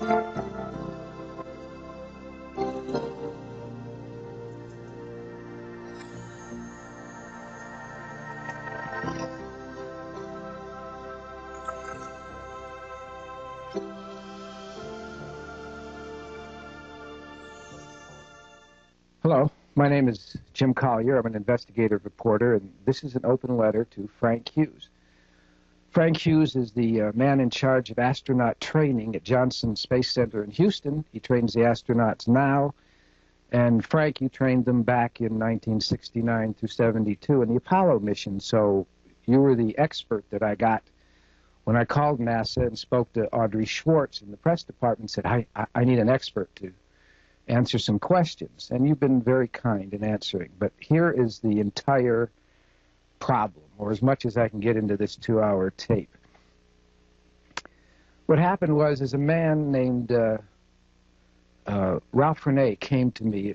Hello, my name is Jim Collier. I'm an investigative reporter, and this is an open letter to Frank Hughes. Frank Hughes is the man in charge of astronaut training at Johnson Space Center in Houston. He trains the astronauts now, and Frank, you trained them back in 1969 through 72 in the Apollo mission, so you were the expert that I got when I called NASA and spoke to Audrey Schwartz in the press department and said, I need an expert to answer some questions, and you've been very kind in answering. But here is the entire problem, or as much as I can get into this 2-hour tape. What happened was, a man named Ralph Renee came to me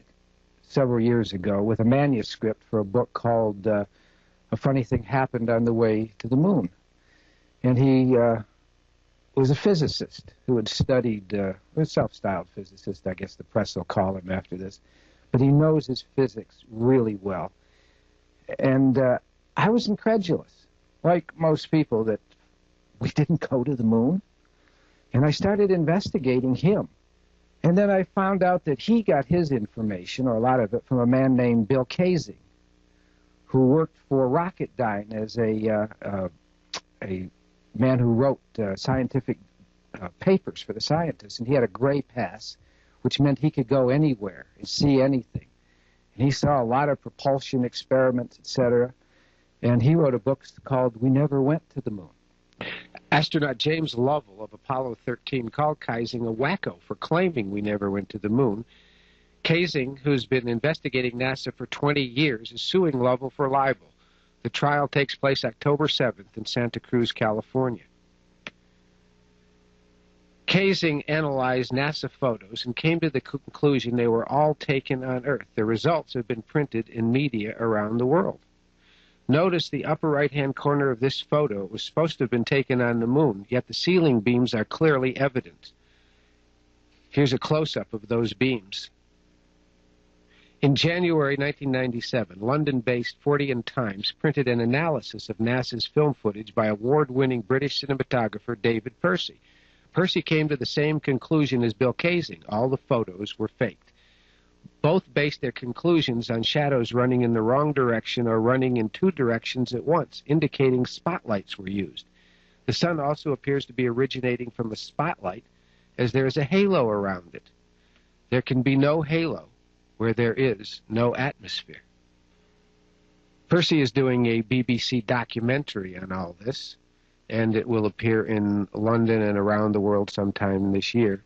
several years ago with a manuscript for a book called A Funny Thing Happened on the Way to the Moon. And he was a physicist who had studied, a self-styled physicist, I guess the press will call him after this, but he knows his physics really well. And I was incredulous, like most people, that we didn't go to the moon. And I started investigating him. And then I found out that he got his information, or a lot of it, from a man named Bill Kaysing, who worked for Rocketdyne as a man who wrote scientific papers for the scientists, and he had a gray pass, which meant he could go anywhere and see anything. And he saw a lot of propulsion experiments, etc., and he wrote a book called We Never Went to the Moon. Astronaut James Lovell of Apollo 13 called Kaysing a wacko for claiming we never went to the moon. Kaysing, who's been investigating NASA for 20 years, is suing Lovell for libel. The trial takes place October 7th in Santa Cruz, California. Kaysing analyzed NASA photos and came to the conclusion they were all taken on Earth. The results have been printed in media around the world. Notice the upper right-hand corner of this photo was supposed to have been taken on the moon, yet the ceiling beams are clearly evident. Here's a close-up of those beams. In January 1997, London-based Fortean Times printed an analysis of NASA's film footage by award-winning British cinematographer David Percy. Percy came to the same conclusion as Bill Kaysing. All the photos were faked. Both based their conclusions on shadows running in the wrong direction or running in two directions at once, indicating spotlights were used. The sun also appears to be originating from a spotlight, as there is a halo around it. There can be no halo where there is no atmosphere. Percy is doing a BBC documentary on all this, and it will appear in London and around the world sometime this year.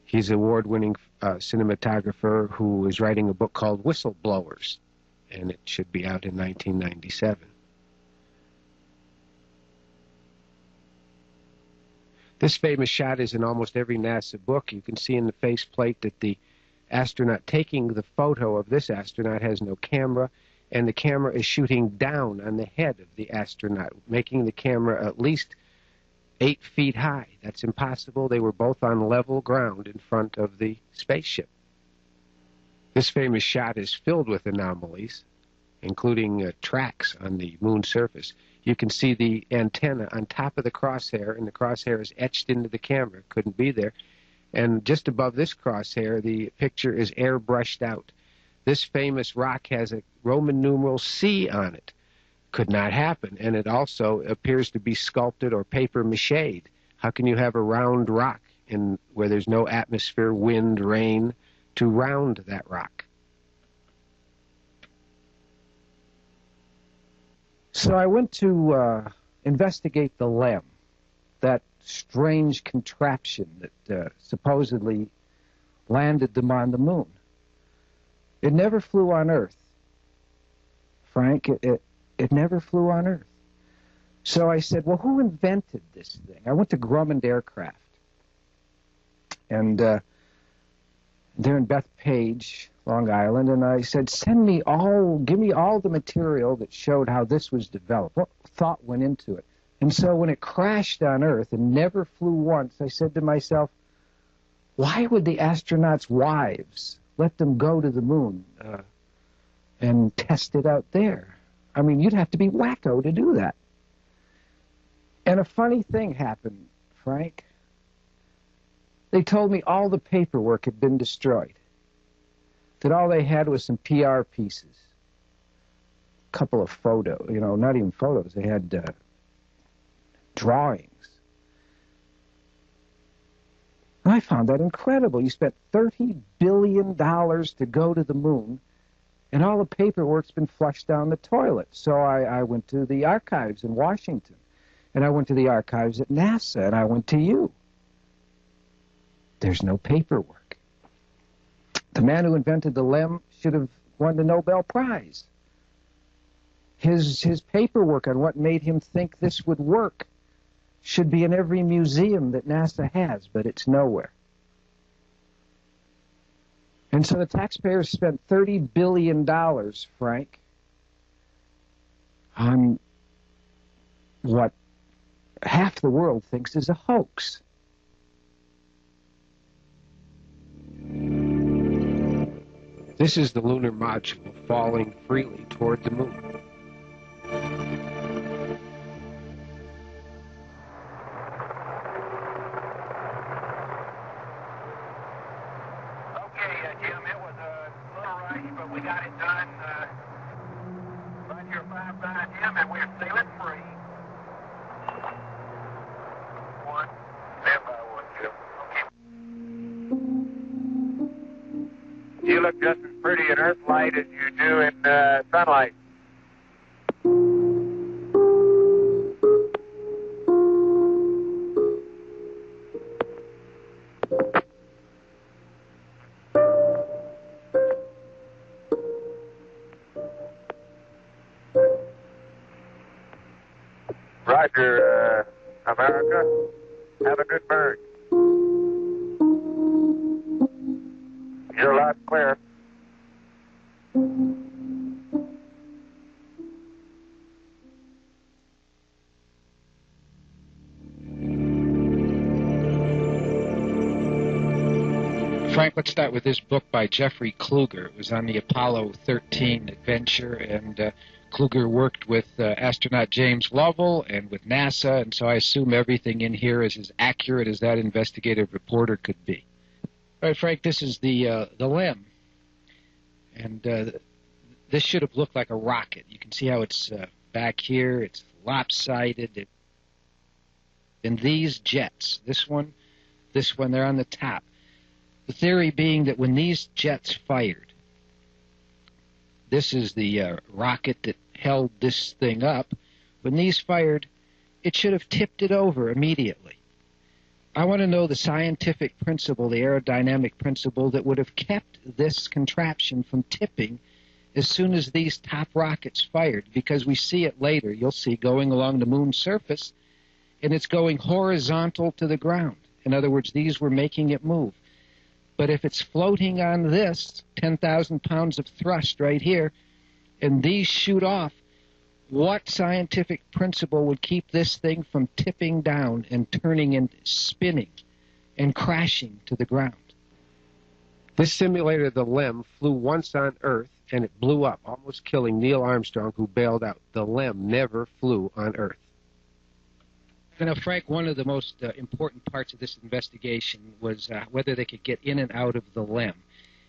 He's an award-winning cinematographer who is writing a book called Whistleblowers, and it should be out in 1997. This famous shot is in almost every NASA book. You can see in the faceplate that the astronaut taking the photo of this astronaut has no camera, and the camera is shooting down on the head of the astronaut, making the camera at least 8 feet high. That's impossible. They were both on level ground in front of the spaceship. This famous shot is filled with anomalies, including tracks on the moon's surface. You can see the antenna on top of the crosshair, and the crosshair is etched into the camera. Couldn't be there. And just above this crosshair, the picture is airbrushed out. This famous rock has a Roman numeral C on it. Could not happen. And it also appears to be sculpted or paper mache'd. How can you have a round rock where there's no atmosphere, wind, rain, to round that rock? So I went to investigate the LEM, that strange contraption that supposedly landed them on the moon. It never flew on Earth. Frank, it never flew on Earth. So I said, well, who invented this thing? I went to Grumman Aircraft. And they're in Bethpage, Long Island, and I said, give me all the material that showed how this was developed. What thought went into it? And so when it crashed on Earth and never flew once, I said to myself, Why would the astronauts' wives let them go to the moon and test it out there? I mean, you'd have to be wacko to do that. And a funny thing happened, Frank. They told me all the paperwork had been destroyed, that all they had was some PR pieces, a couple of photos, you know, not even photos, they had drawings. And I found that incredible. You spent $30 billion to go to the moon, and all the paperwork's been flushed down the toilet. So I went to the archives in Washington, and I went to the archives at NASA, and I went to you. There's no paperwork. The man who invented the LEM should have won the Nobel Prize. His paperwork on what made him think this would work should be in every museum that NASA has, but it's nowhere. And so the taxpayers spent $30 billion, Frank, on what half the world thinks is a hoax. This is the lunar module falling freely toward the moon. Jim, it was a little rush, but we got it done. Right here, 5-9, Jim, and we're sailing free. 1, stand by 1, Jim. Okay. You look just as pretty in Earth light as you do in sunlight. Roger, America. Have a good burn. You're loud and clear. Frank, let's start with this book by Jeffrey Kluger. It was on the Apollo 13 adventure, and Kluger worked with astronaut James Lovell and with NASA, and so I assume everything in here is as accurate as that investigative reporter could be. All right, Frank, this is the LEM, and this should have looked like a rocket. You can see how it's back here. It's lopsided. And these jets, this one, they're on the top. The theory being that when these jets fired, this is the rocket that held this thing up. When these fired, it should have tipped it over immediately. I want to know the scientific principle, the aerodynamic principle that would have kept this contraption from tipping as soon as these top rockets fired, because we see it later. You'll see going along the moon's surface, and it's going horizontal to the ground. In other words, these were making it move. But if it's floating on this, 10,000 pounds of thrust right here, and these shoot off, what scientific principle would keep this thing from tipping down and turning and spinning and crashing to the ground? This simulator, the LEM, flew once on Earth, and it blew up, almost killing Neil Armstrong, who bailed out. The LEM never flew on Earth. You know, Frank, one of the most important parts of this investigation was whether they could get in and out of the LEM.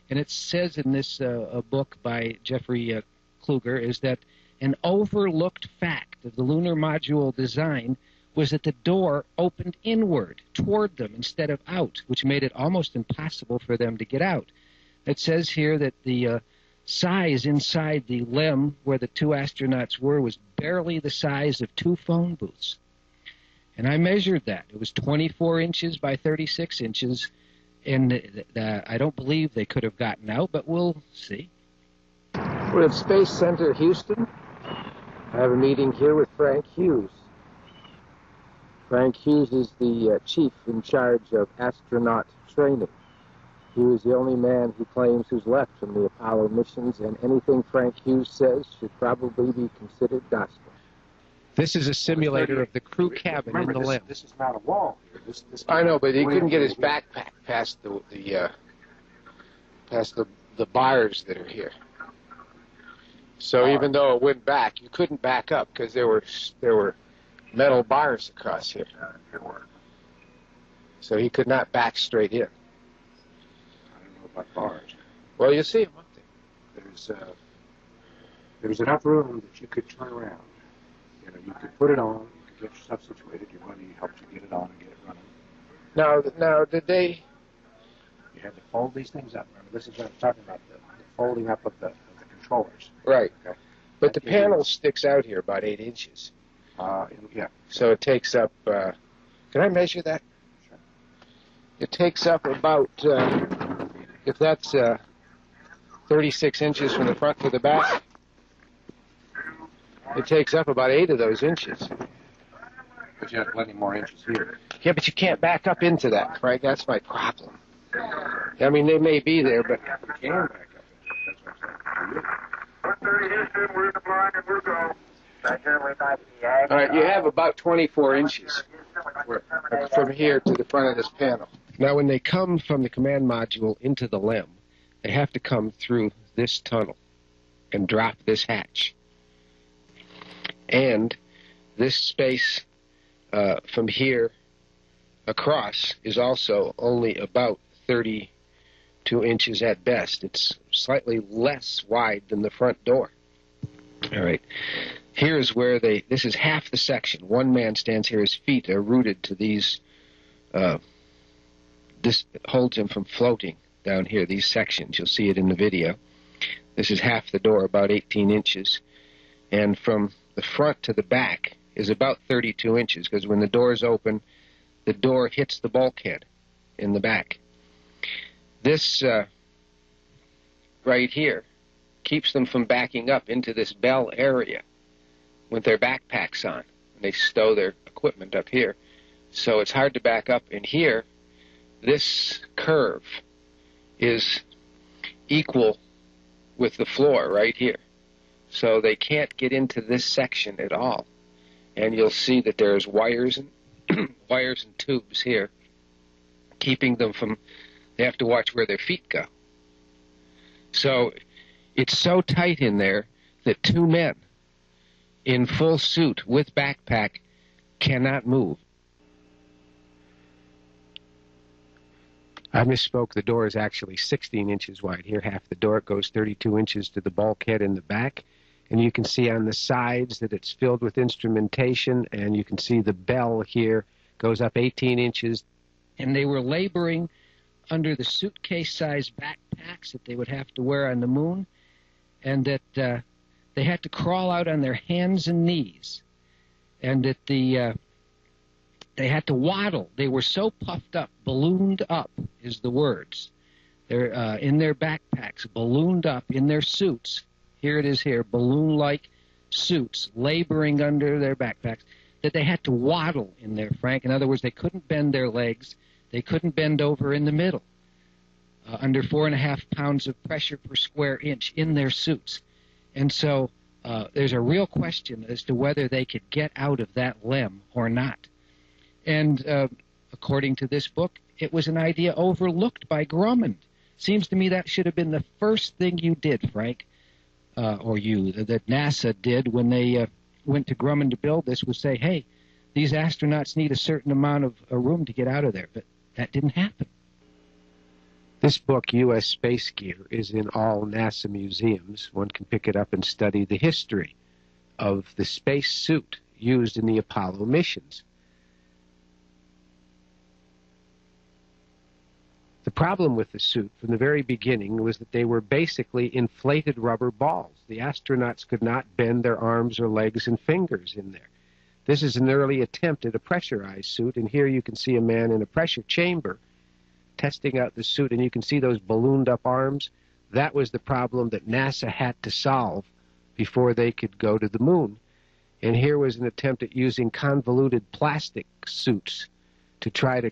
And it says in this book by Jeffrey Kluger is that an overlooked fact of the lunar module design was that the door opened inward toward them instead of out, which made it almost impossible for them to get out. It says here that the size inside the LEM where the two astronauts were was barely the size of 2 phone booths. And I measured that. It was 24 inches by 36 inches, and I don't believe they could have gotten out, but we'll see. We're at Space Center, Houston. I have a meeting here with Frank Hughes. Frank Hughes is the chief in charge of astronaut training. He was the only man he claims who's left from the Apollo missions, and anything Frank Hughes says should probably be considered gospel. This is a simulator of the crew cabin in the LEM. This is not a wall here. I know, but he couldn't get his backpack past the bars that are here. So even though it went back, you couldn't back up because there were metal bars across here. So he could not back straight in. I don't know about bars. Well, you see him up there. There's enough room that you could turn around. You know, you could put it on, you could get yourself situated. Your buddy helped you get it on and get it running. Now, did they? You had to fold these things up. Remember, this is what I'm talking about, the folding up of the controllers. Right. Okay. But the panel sticks out here about 8 inches. Yeah. So it takes up. Can I measure that? Sure. It takes up about, if that's 36 inches from the front to the back, it takes up about 8 of those inches. But you have plenty more inches here. Yeah, but you can't back up into that, right? That's my problem. I mean, they may be there, but... You can back up. That's what I'm saying. 130 Houston, we're deploying and we'll go. All right, you have about 24 inches from here to the front of this panel. Now, when they come from the command module into the LEM, they have to come through this tunnel and drop this hatch. And this space from here across is also only about 32 inches at best. It's slightly less wide than the front door. All right. Here's where this is half the section. One man stands here. His feet are rooted to these, this holds him from floating down here, these sections. You'll see it in the video. This is half the door, about 18 inches. And from the front to the back is about 32 inches, because when the doors open, the door hits the bulkhead in the back. This right here keeps them from backing up into this bell area with their backpacks on. They stow their equipment up here. So it's hard to back up. And here, this curve is equal with the floor right here. So they can't get into this section at all. And you'll see that there's wires and wires and tubes here keeping them from, they have to watch where their feet go. So it's so tight in there that 2 men in full suit with backpack cannot move. I misspoke. The door is actually 16 inches wide. Here, half the door. It goes 32 inches to the bulkhead in the back. And you can see on the sides that it's filled with instrumentation, and you can see the bell here goes up 18 inches. And they were laboring under the suitcase-sized backpacks that they would have to wear on the moon, and that they had to crawl out on their hands and knees, and that they had to waddle. They were so puffed up, ballooned up is the words. They're in their backpacks, ballooned up in their suits. Here it is here, balloon-like suits, laboring under their backpacks, that they had to waddle in there, Frank. In other words, they couldn't bend their legs. They couldn't bend over in the middle. Under 4.5 pounds of pressure per square inch in their suits. And so there's a real question as to whether they could get out of that LEM or not. And according to this book, it was an idea overlooked by Grumman. Seems to me that should have been the first thing you did, Frank, that NASA did when they went to Grumman to build this, was say, hey, these astronauts need a certain amount of room to get out of there. But that didn't happen. This book, U.S. Space Gear, is in all NASA museums. One can pick it up and study the history of the space suit used in the Apollo missions. The problem with the suit from the very beginning was that they were basically inflated rubber balls. The astronauts could not bend their arms or legs and fingers in there. This is an early attempt at a pressurized suit, and here you can see a man in a pressure chamber testing out the suit, and you can see those ballooned up arms. That was the problem that NASA had to solve before they could go to the moon. And here was an attempt at using convoluted plastic suits to try to